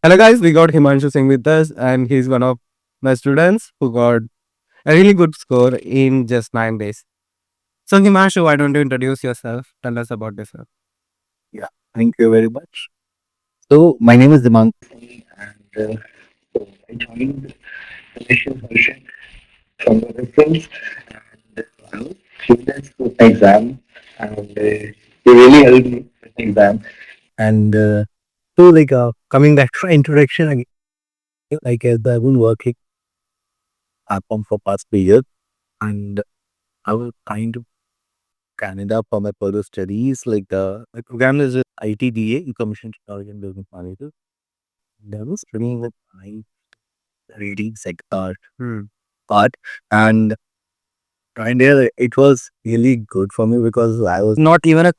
Hello guys, we got Himanshu Singh with us and he's one of my students who got a really good score in just 9 days. So Himanshu, why don't you introduce yourself? Tell us about yourself. Yeah, thank you very much. So, my name is Himanshu Singh, and I joined the initial version from the reference, and I was clueless with the exam, and it really helped me with the exam. And coming back to my introduction again, as I've been working at home for past 3 years, and I was kind of Canada for my further studies. My program is ITDA, Information Technology and Business Manager. That was studying with my reading sector Hmm. part, and kind of it was really good for me because I was not even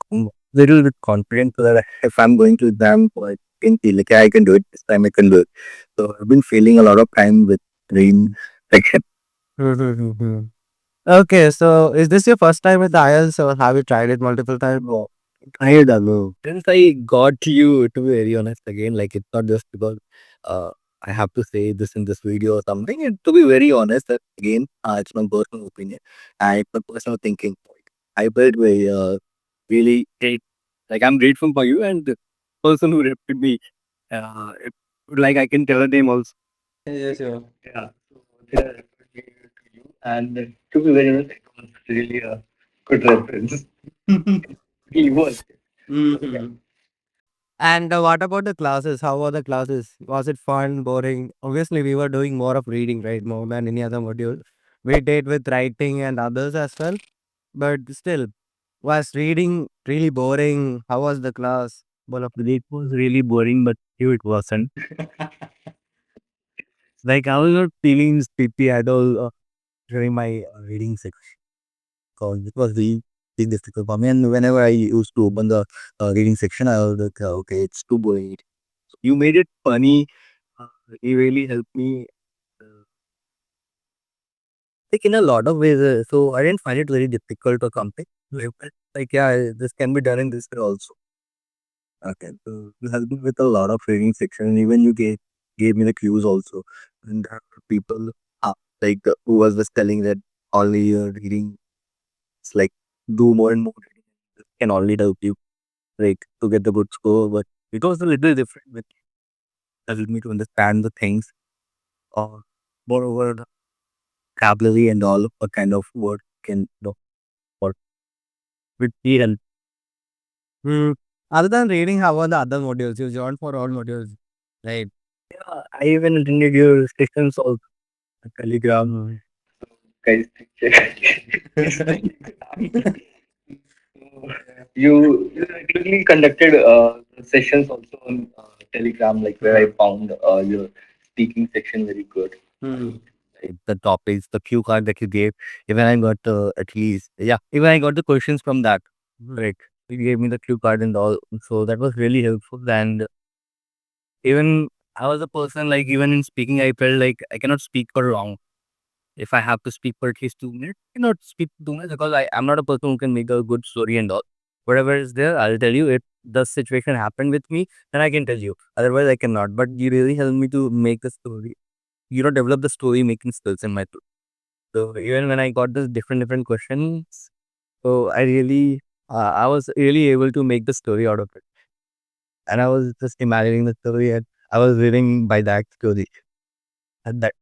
little bit confident that if I'm going to exam, I can feel like I can do it this time. I can do it. So I've been failing a lot of time with reading section. Okay, so is this your first time with IELTS or have you tried it multiple times? Oh, tired, Anu. Since I got you, to be very honest, again, like it's not just because uh, I have to say this in this video or something. To be very honest, again, it's my personal opinion and it's my personal thinking. I felt very really great. Like I'm grateful for you and the person who referred me. It, like I can tell the name also. Yes, sure. Yeah. So they referred me to you, and to be very honest, it was really a good reference. He was. So, yeah. Mhm. And what about the classes? How were the classes? Was it fun, boring? Obviously, we were doing more of reading, right? More than any other module. We did with writing and others as well. But still, was reading really boring? How was the class? Well, it was really boring, but you it wasn't. Like I was not feeling sleepy at all during my reading section. Because it was really difficult for me. And whenever I used to open the reading section, I was like, okay, it's too boring. You made it funny. Uh, you really helped me. Uh, like in a lot of ways. So I didn't find it very difficult or something. Yeah, this can be done in this way also. Okay, so you helped me with a lot of reading section, and even you gave me the clues also. And there are people who was just telling that only reading, it's like do more and more reading can only help you like to get the good score. But it was a little different, which helped me to understand the things or moreover the vocabulary and all what kind of word can what which he helped. Hmm. Other than reading, how were the other modules? You joined for all modules, right? I even attended your sessions also, Telegram. Mm. Guys, you regularly conducted sessions also on Telegram, like where I found your speaking section very good. Hmm. Like the topics, the cue card that you gave, even I got at least even I got the questions from that. Right, you gave me the cue card and all, so that was really helpful. And even I was a person like even in speaking, I felt like I cannot speak for wrong. If I have to speak for at least 2 minutes, I cannot speak 2 minutes because I am not a person who can make a good story and all. Whatever is there, I'll tell you. If the situation happened with me, then I can tell you. Otherwise, I cannot. But you really helped me to make the story. Develop the story making skills in my throat. So even when I got the different questions, so I was really able to make the story out of it. And I was just imagining the story and I was living by that story. And that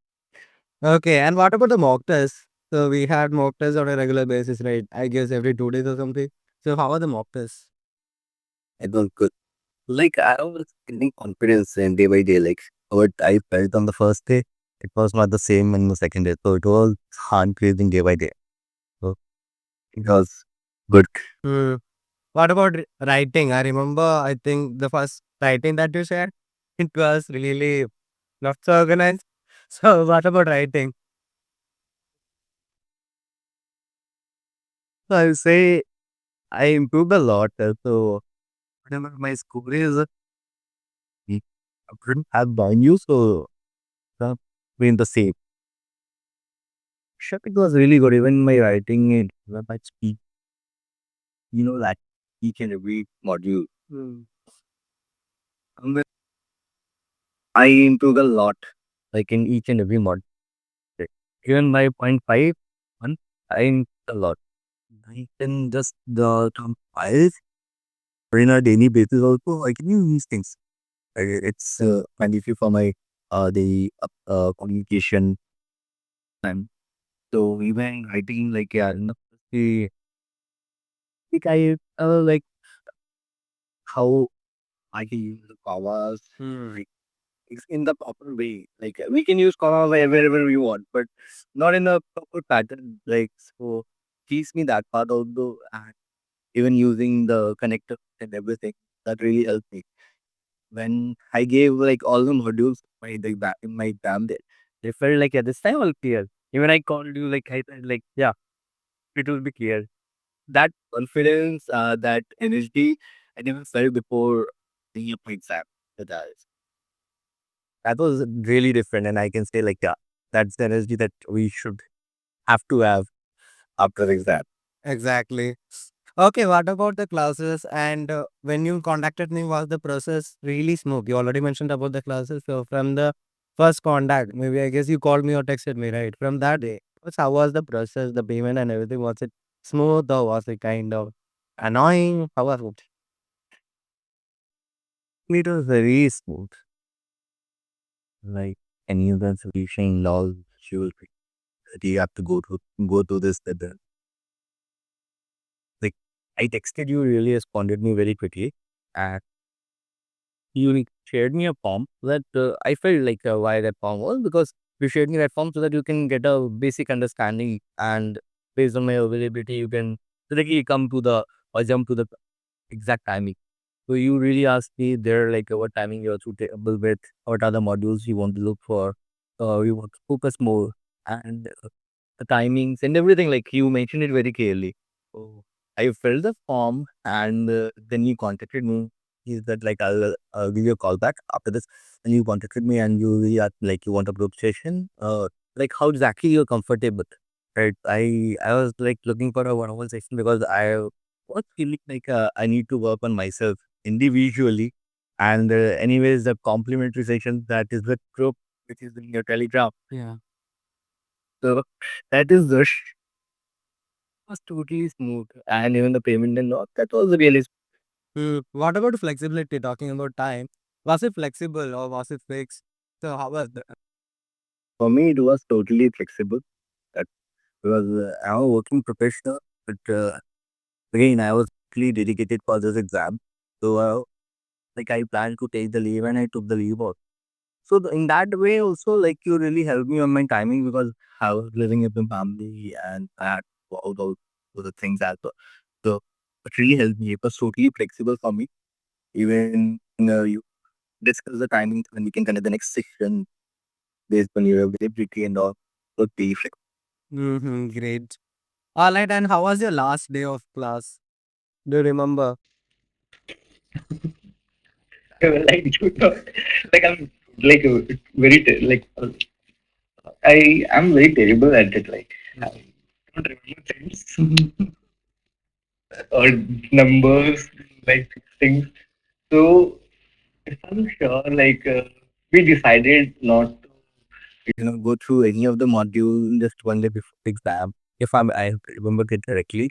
Okay, and what about the mock tests? So we had mock tests on a regular basis, right? I guess every 2 days or something. So how are the mock tests? it was good. Like I was getting confidence and day by day. Like what I felt on the first day, it was not the same in the second day. So it was increasing day by day. So it was good. Hmm. What about writing? I remember, I think the first writing that you shared, it was really not so organized. So what about writing? So I would say I improved a lot. So whenever my score is, I couldn't have done you. So been the same. Sure, it was really good. Even my writing and even my speech, that each and every module. Hmm. I improved a lot, like in each and every mod. Like, even by point 5, one, I improved a lot. I can just the term files in a daily basis also. I can use these things. It's handy for my the communication time. So even writing like yeah, the like I like how I can use the commas like, in the proper way. Like we can use commas wherever we want, but not in a proper pattern. Like so, teach me that part also, and even using the connector and everything that really helped me. When I gave like all the modules in my exam, they felt like yeah, this time I'll clear. Even I called you like I said like yeah, it will be clear. That confidence, that energy, I never felt before the up my exam. That was really different, and I can say like yeah, that's the energy that we should have to have after the exam. Exactly. Okay, what about the classes? And when you contacted me, was the process really smooth? You already mentioned about the classes. So from the first contact, maybe I guess you called me or texted me, right? From that day, how was the process, the payment and everything? Was it smooth or was it kind of annoying? How was it? It was very smooth, like any other solution laws. She will be that you have to go to this that. Like I texted you, really responded me very quickly, and you shared me a form that I felt like why that form was because you shared me that form so that you can get a basic understanding and based on my availability you can directly come to the or jump to the exact timing. So you really asked me there like what timing you're suitable with, what are the modules you want to look for, you want to focus more, and the timings and everything. Like you mentioned it very clearly. So I filled the form and then you contacted me. Is that like I'll give you a call back after this? And you contacted me and you really asked, like you want a group session. Like how exactly you're comfortable, right? I was like looking for a one-on-one session because I was feeling like I need to work on myself individually. And anyways, the complimentary session that is the group which is in your Telegram. Yeah. So that is the was totally smooth, and even the payment and all that was really What about flexibility? Talking about time, was it flexible or was it fixed? So how was the for me. It was totally flexible. That because I'm a working professional, but again, I was really dedicated for this exam. So, like I planned to take the leave, and I took the leave also. So in that way, also like you really helped me on my timing because I was living with my family and I had to go out all the things as well. So it really helped me. It was totally flexible for me. Even you discuss the timing when we can connect the next session based on your availability and all. Would be flexible. great. All right, and how was your last day of class? Do you remember? Well, I do not like I'm like very like I am very terrible at it. Like I don't remember things or numbers like things. So if I'm sure, like we decided not to go through any of the module just one day before the exam. If I remember it correctly,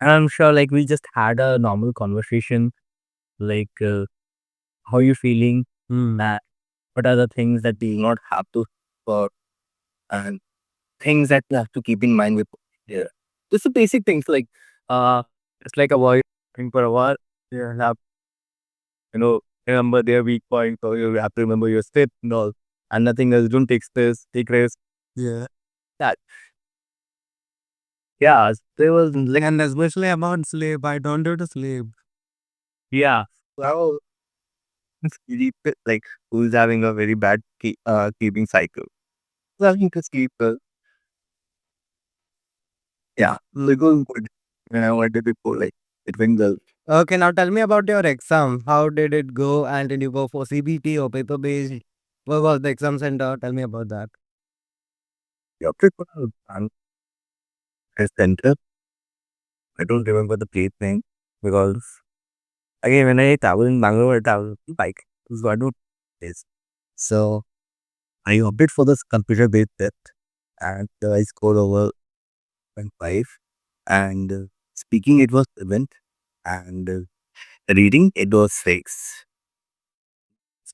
and I'm sure like we just had a normal conversation like how you feeling, what are the things that we not have to for and things that you have to keep in mind with yeah. Just the basic things like uh it's like avoid thing for a while. You have remember their weak points or you have to remember your step and all. And nothing else. Don't take stress, take rest. Yeah. That yeah, there was like And especially about sleep, I don't do to sleep. yeah. Well it's really like who's having a very bad keeping cycle. Who's having to sleep yeah. Like was good. When I wanted before like it went well. Okay, now tell me about your exam. How did it go? And did you go for CBT or paper based? What was the exam center? Tell me about that. Yeah, prefer and center. I don't remember the place name because again when I travel in Bangalore I travel by bike. I don't this. So I opted for this computer based test and I scored over 0.5 and speaking it was 7 and reading it was 6.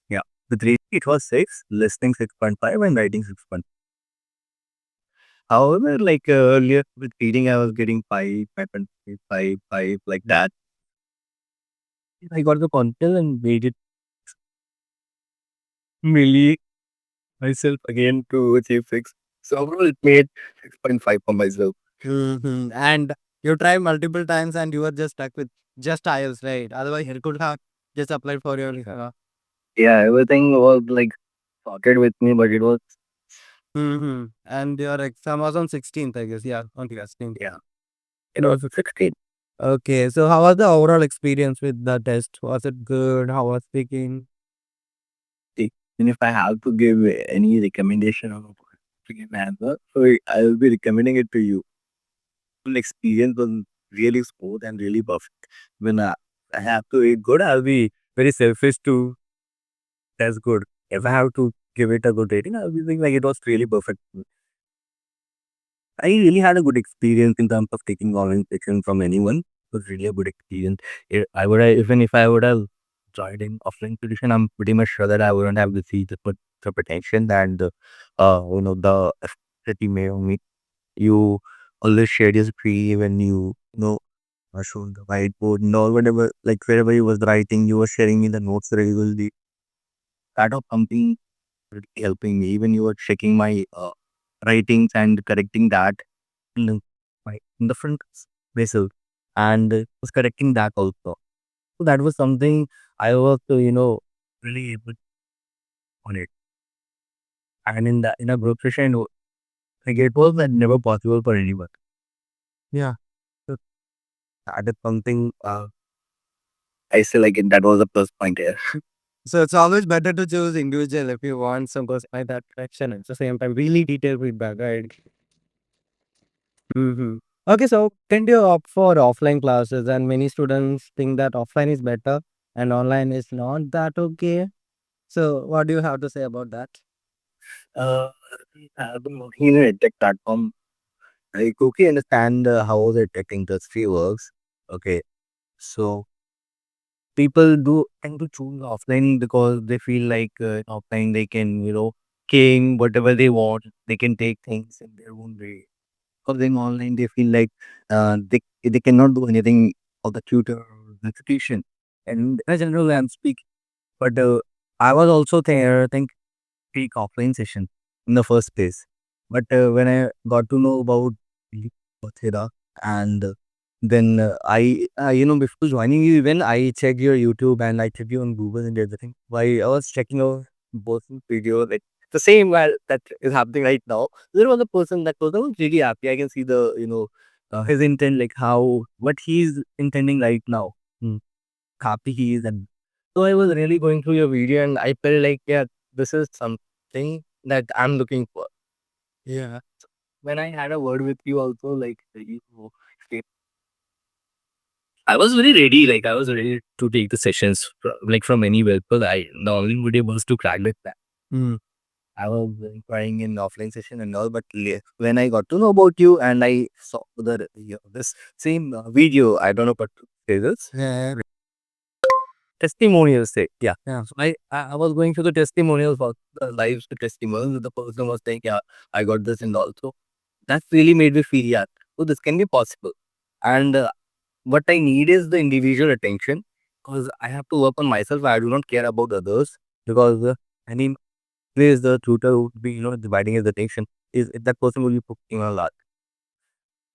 Yeah. With reading it was 6, listening 6.5 and writing 6. However, like earlier with reading, I was getting 5, 5.5 like that. I got the confidence and made it really myself again to achieve 6. So overall, it made 6.5 for myself. And you tried multiple times and you were just stuck with just IELTS, right? Otherwise, you could have just applied for your. Yeah, everything was like sorted with me, but it was, And your exam was on 16th, I guess. Yeah, on 16th. yeah, it was a 16. Okay, so how was the overall experience with the test? Was it good? How was speaking? And if I have to give any recommendation on to give an answer, so I will be recommending it to you. Full experience was really smooth and really perfect. When I have to eat good, I'll be very selfish to that's good. If I have to give it a good rating, I'll be thinking like it was really perfect. I really had a good experience in terms of taking online section from anyone. It was really a good experience. I would have, even if I would have joined in offline tuition, I'm pretty much sure that I wouldn't have received the protection and the city may on me. You always shared your screen when you showed the whiteboard and all whatever like wherever you was writing, you were sharing me the notes regularly. That was something really helping me. Even you were checking my writings and correcting that in in the front vessel and was correcting that also. So that was something I was, really able on it. And in a group session, like it was like never possible for anyone. Yeah. So that is something I say like that was a plus point here. So it's always better to choose individual if you want some personalized that direction. At the same time, really detailed feedback, right? Okay, so tend to opt for offline classes, and many students think that offline is better and online is not that okay. So, what do you have to say about that? Uh, I've been working in a tech platform. I quickly understand how the tech industry works. Okay, so people do tend to choose offline because they feel like offline they can, gain whatever they want. They can take things in their own way. Because in online they feel like they cannot do anything of the tutor or the institution. And in general, I'm speaking. But I was also there, take offline session in the first place. But when I got to know about Athira and then before joining you, even I checked your YouTube and I checked you on Google and everything. Why I was checking out both video like the same while that is happening right now. There was a person that was I was really happy. I can see the his intent like how what he's intending right now. Happy he is and so I was really going through your video and I felt like yeah this is something that I'm looking for. Yeah. When I had a word with you also, like okay, I was very ready. Like I was ready to take the sessions like from anywhere. But the only video was to crack the plan. Mm. I was inquiring in offline session and all, but when I got to know about you and I saw this same video, I don't know what to say this Yeah. testimonials. Say yeah. Yeah. So I was going through the testimonials for the lives, the testimonials. The person was saying, yeah, I got this and also that really made me feel yeah, oh, this can be possible. And what I need is the individual attention because I have to work on myself. I do not care about others because any place the tutor would be, dividing his attention is that person will be focusing on a lot.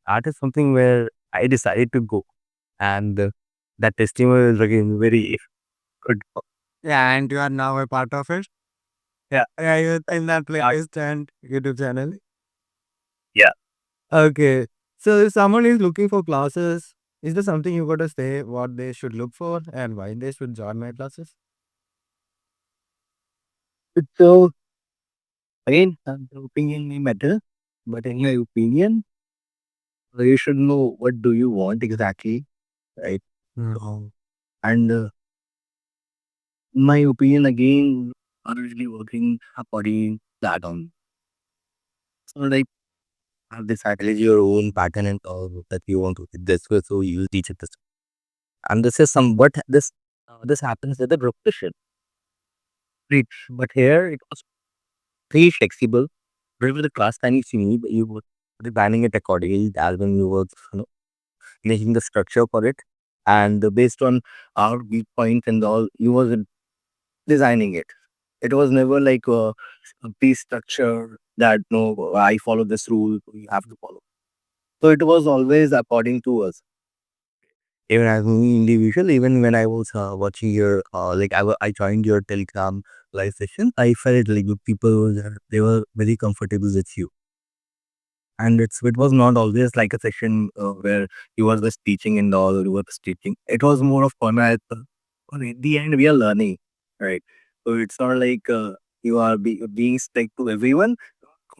That is something where I decided to go, and that testimony is again very good. Yeah, and you are now a part of it. Yeah, Yeah, you in that playlist and YouTube channel. yeah. Okay. So if someone is looking for classes, is there something you got to say what they should look for and why they should join my classes? So again, the opinion may matter, but in my opinion, you should know what do you want exactly, right? Mm. So, and in my opinion, again, are really working according that on. So like have decided your own pattern and all that you want to hit this way, so you teach it this. And this is somewhat this happens with the repetition. Right. But here it was pretty flexible. Whatever the class time you need, you were designing it accordingly as when you were making the structure for it. And based on our viewpoint and all, you was designing it. It was never like a piece structure that no, I follow this rule, you have to follow. So it was always according to us. Even as an individual, even when I was watching your, I joined your Telegram live session, I felt like the people were there, they were very comfortable with you. And it was not always like a session where you were just teaching and all, or you were just teaching. It was more of fun. But at the end, we are learning, right? So it's not like you are being stuck to everyone.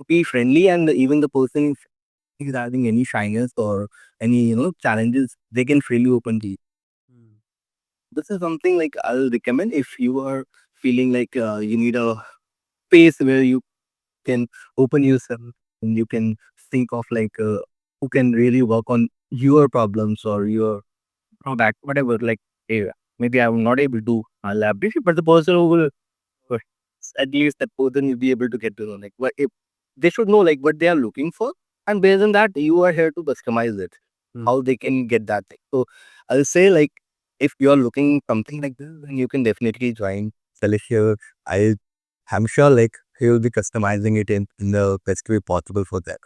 Be friendly, and even the person is having any shyness or any challenges, they can freely open to you. Mm. This is something like I'll recommend if you are feeling like you need a space where you can open yourself and you can think of like who can really work on your problems or your drawback, whatever. Like, hey, maybe I'm not able to elaborate, but the person who will, uh, at least that person will be able to get to know like what if they should know like what they are looking for, and based on that, you are here to customize it, Mm. how they can get that thing. So I'll say like if you are looking something like this, then you can definitely join Celestia. I'm sure like he will be customizing it in the best way possible for them.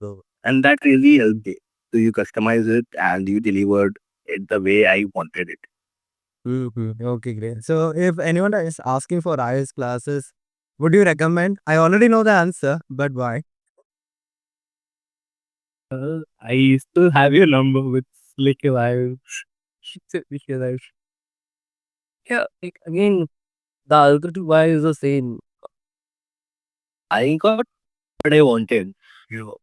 So and that really helped me. So you customize it and you delivered it the way I wanted it. Okay, great. So, if anyone is asking for IELTS classes, would you recommend? I already know the answer, but why? I still have your number with Slick Live. Slick Live. Yeah, like, again, the alternative why is the same. I got what I wanted. You know,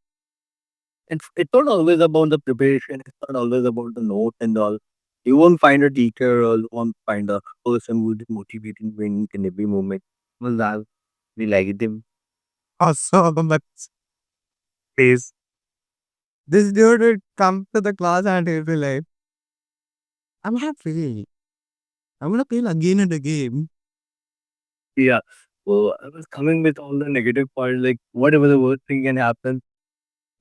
it's not always about the preparation. It's not always about the note and all. You won't find a teacher or you won't find a person who is motivating when in every moment. Well, that we like them. Awesome. But Please. this dude would come to the class and he'll be like, I'm happy. I'm gonna play again and again. Yeah. So I was coming with all the negative part, like whatever the worst thing can happen,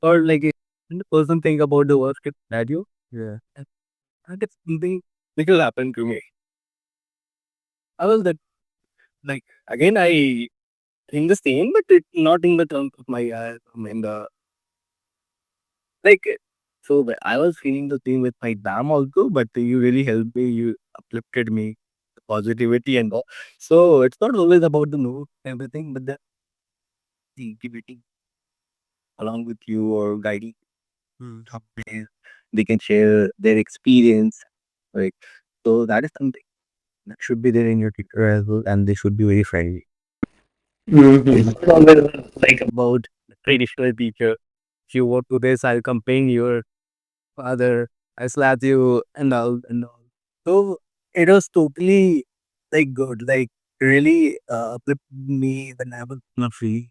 or like if the person think about the worst case scenario, Yeah. and that is something which will happen to me. I was that like again I think the same, but it not in the terms of my in the like. So I was feeling the same with my dam also, but you really helped me. You uplifted me, the positivity and all. So it's not always about the note everything, but the activity along with you or guiding Mm. some ways they can share their experience. Right. So that is something that should be there in your teacher as well, and they should be very friendly. It's Mhm. not always like about the traditional teacher. If you want to this, I'll complain your father, I slap you and all and all. So it was totally like good, like really uplifted me when I was not free.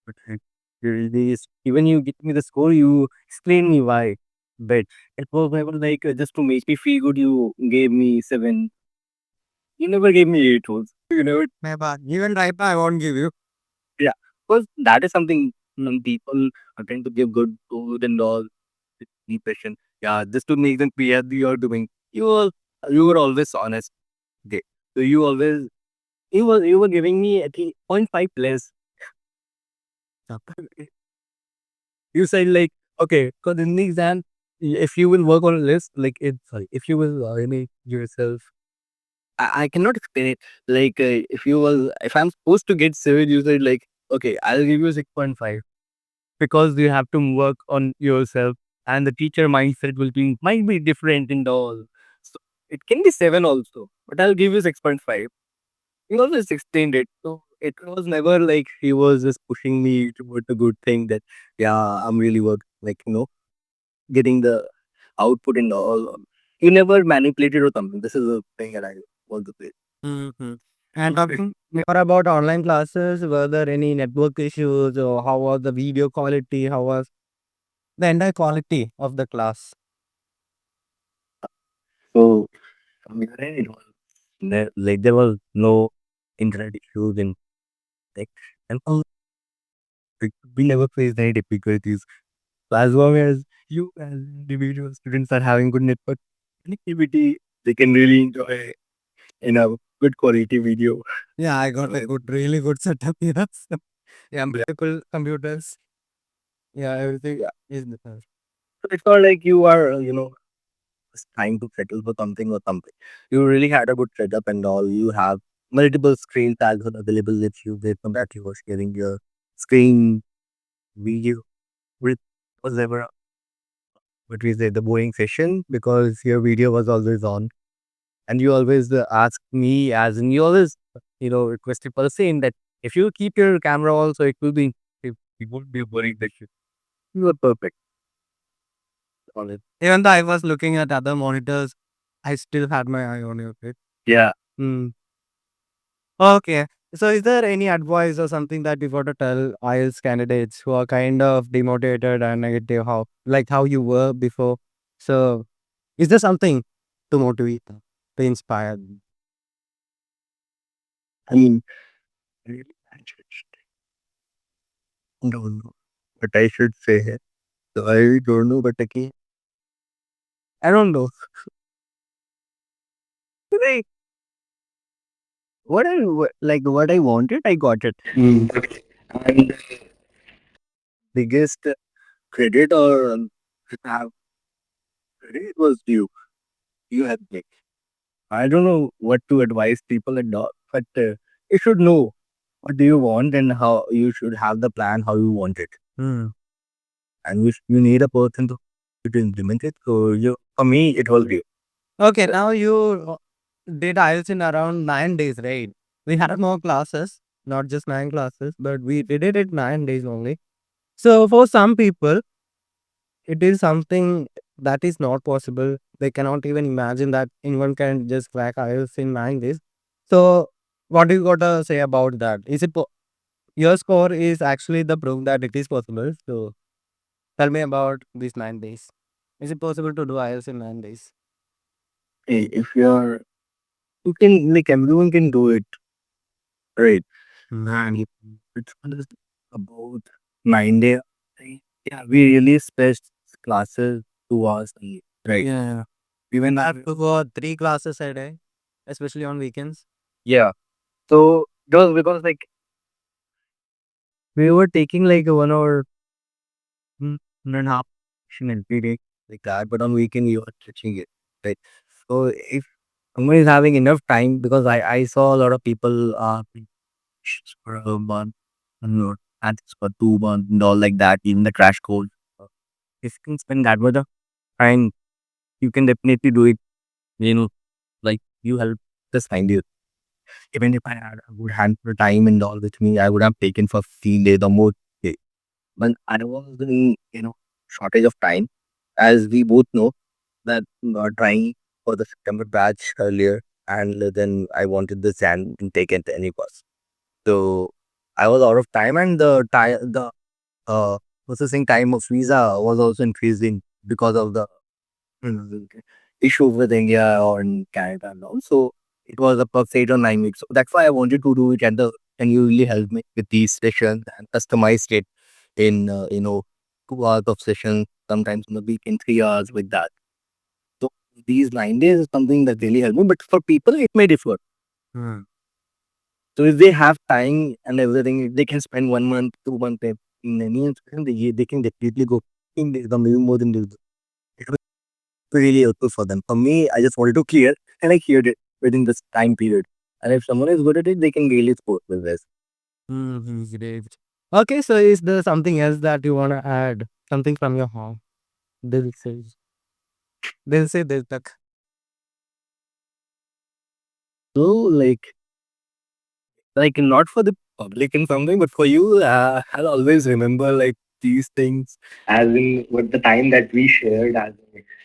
But like, you really even you get me the score, you explain me why. But it was never like just to make me feel good. You gave me 7. You never gave me 8 holes. You know it. Never. Even right now, I won't give you. Yeah, because that is something people are trying to give good food and all. Be patient. Yeah, just to make them clear you are doing. You were always honest. Okay. So you were giving me I think 0.5 less. You said like okay, because in the exam, if you will work on a list, like it sorry, if you will make yourself. I cannot explain it. Like if I'm supposed to get 7, you said like okay, I'll give you 6.5 because you have to work on yourself, and the teacher mindset will be might be different and all. So it can be 7 also, but I'll give you 6.5. He always explained it. So it was never like he was just pushing me toward the good thing that, yeah, I'm really work like, getting the output and all. He never manipulated or something. This is the thing that I want to say. Mhm. And talking more about online classes, were there any network issues or how was the video quality? How was the entire quality of the class? So from your end, it was there was no internet issues in tech, and we never faced any difficulties. So as long as you as individual students are having good network connectivity, they can really enjoy in a good quality video. Yeah, I got a good, really good setup here. Yeah, multiple computers. Yeah, everything is there. So it's not like you are, just trying to settle for something or something. You really had a good setup and all. You have multiple screens as well available with you. Based on that, you were sharing your screen video with whatever what we say the boring session because your video was always on, and you always ask me as in you always request a person that if you keep your camera also it will be it won't be a boring session. You were perfect on it. Even though I was looking at other monitors, I still had my eye on you. Okay. Yeah. Hmm. Okay. So, is there any advice or something that you got to tell IELTS candidates who are kind of demotivated and negative, how like how you were before? So, is there something to motivate them, to inspire them? I mean, really, I just don't know what I should say here. So I really don't know, but again, I don't know. Like what I wanted, I got it. And biggest credit or to have credit was you. You had me. I don't know what to advise people and all, but you should know what do you want and how you should have the plan how you want it, Hmm. and you need a person to implement it. So you, for me, it was you. Okay, now you did IELTS in around 9 days, right? We had more classes, not just 9 classes, but we did it in 9 days only. So, for some people, it is something that is not possible. They cannot even imagine that anyone can just crack IELTS in 9 days. So, what do you got to say about that? Is it your score is actually the proof that it is possible? So, tell me about these 9 days. Is it possible to do IELTS in 9 days? If you're, you can like everyone can do it, right? Mm. And it's just about 9 day. Yeah, we really spaced classes 2 hours a day, right? Yeah. Even I that. have to go 3 classes a day, especially on weekends. Yeah. So it was because like we were taking like a 1 hour, 1.5 session every day like that, but on weekend you are stretching it, right? So if someone is having enough time, because I saw a lot of people for a month and and for 2 months and all like that, even the crash course. Uh, If you can spend that much of time, you can definitely do it. You know, like you help just find you. Even if I had a good handful of time and all with me, I would have taken for 15 days or more. But I was in, shortage of time, as we both know that trying for the September batch earlier, and then I wanted the Jan intake at any cost. So I was out of time, and the processing time of visa was also increasing because of the issue with India or in Canada and all. So it was about 8 or 9 weeks. So that's why I wanted to do it, and and you really helped me with these sessions and customized it in 2 hours of session, sometimes in the week in 3 hours with that. So these 9 days is something that really helped me. But for people, it may differ. Hmm. So if they have time and everything, if they can spend 1 month, 2 months in any institution, they can definitely go in days or maybe more than this. It was really helpful for them. For me, I just wanted to clear, and I cleared it within this time period. And if someone is good at it, they can really support with this. Great. Okay, so is there something else that you want to add? Something from your home? Dil se, dil se dil tak. So like not for the public and something, but for you, I'll always remember like these things as in what the time that we shared as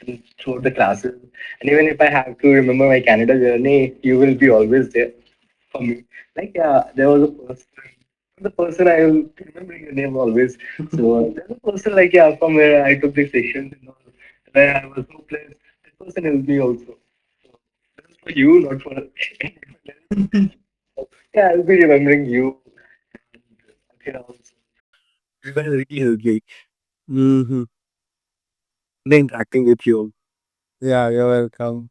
in throughout the classes. And even if I have to remember my Canada journey, you will be always there. for me. Like, yeah, there was a person. The person I will remember your name always. So there's a person like, yeah, from where I took the sessions and all, where I was hopeless. That person helped me also. So this is for you, not for anyone else. Yeah, I'll be remembering you. And Athira also. You guys really helped me. Mm-hmm. The interacting with you. Yeah, you're welcome.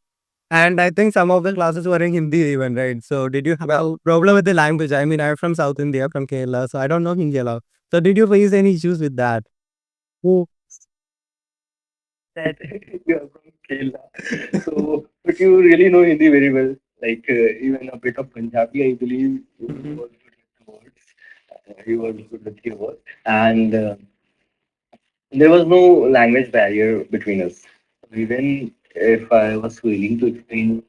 And I think some of the classes were in Hindi even, right? So did you have a problem with the language? I mean, I'm from South India, from Kerala, so I don't know Hindi a lot. So did you face any issues with that? Who that you are from Kerala. So, but you really know Hindi very well. Like even a bit of Punjabi, I believe you Mhm. was good with the words. You were good with your words, and there was no language barrier between us. Even if I was willing to explain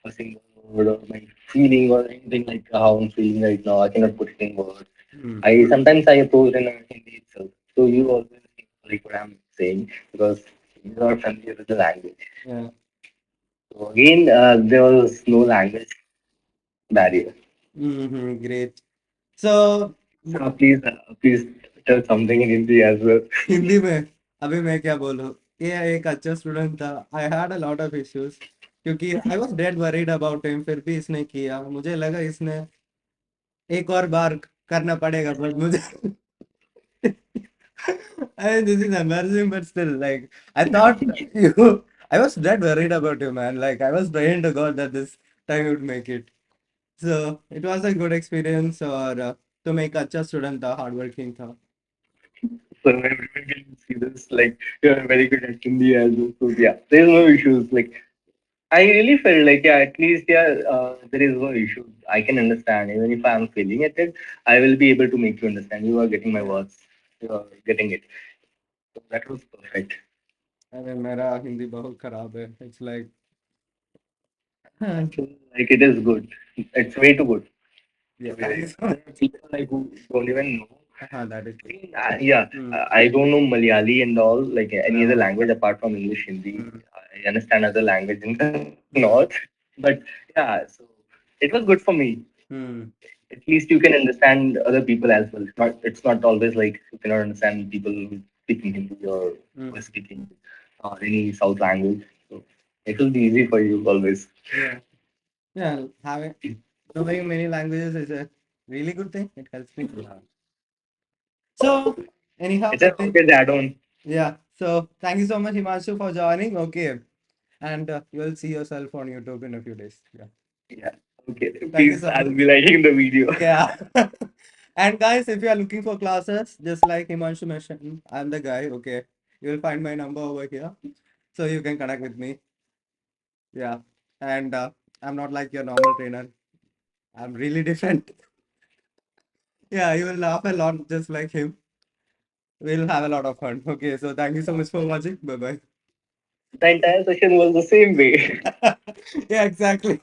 a single word or my feeling or anything like how I'm feeling right now, I cannot put it in words. Mm. I sometimes I approach in Hindi itself. So you always think like what I'm saying because you are familiar with the language. Yeah. So again, there was no language barrier. Great. So So please tell something in Hindi as well. Hindi में अभी मैं क्या बोलूँ ये एक अच्छा student था I had a lot of issues क्योंकि I was dead worried about him फिर भी इसने किया मुझे लगा इसने एक और बार करना पड़ेगा बट मुझे I mean, this is embarrassing, but still, like, I thought I was dead worried about you, man. Like, I was praying to God that this time you would make it. So, it was a good experience, or to make अच्छा student था, hardworking था. So everyone can see this. Like you're very good at Hindi as well. So yeah, there's no issues. Like I really felt like yeah, at least yeah, there is no issue. I can understand even if I'm failing at it, I will be able to make you understand. You are getting my Yeah. words. You are getting it. So that was perfect. I mean, मेरा हिंदी बहुत खराब है. It's like, So, like it is good. It's way too good. yeah, To be thank very you honest. so There much. are people like who don't even know. That is true. Yeah, Hmm. I don't know Malayali and all, like any other Yeah. language apart from English, Hindi. Hmm. I understand other language in the Hmm. north, but yeah, so it was good for me. Hmm. At least you can understand other people as well. It's not always like you cannot understand people who speaking Hindi or who Hmm. are speaking any South language. So it will be easy for you always. Yeah. Yeah. Having knowing many languages is a really good thing. It helps me. Yeah. So, anyhow, It's a I think. package add-on. Yeah. So thank you so much, Himanshu, for joining. Okay. And you will see yourself on YouTube in a few days. Yeah. Yeah. Okay. Thank you Please, so I'll much. be liking the video. Yeah. And guys, if you are looking for classes, just like Himanshu mentioned, I'm the guy. Okay. You will find my number over here. So you can connect with me. Yeah. And I'm not like your normal trainer. I'm really different. Yeah. You will laugh a lot just like him. We'll have a lot of fun. Okay. So thank you so much for watching. Bye bye. The entire session was the same way. Yeah, exactly.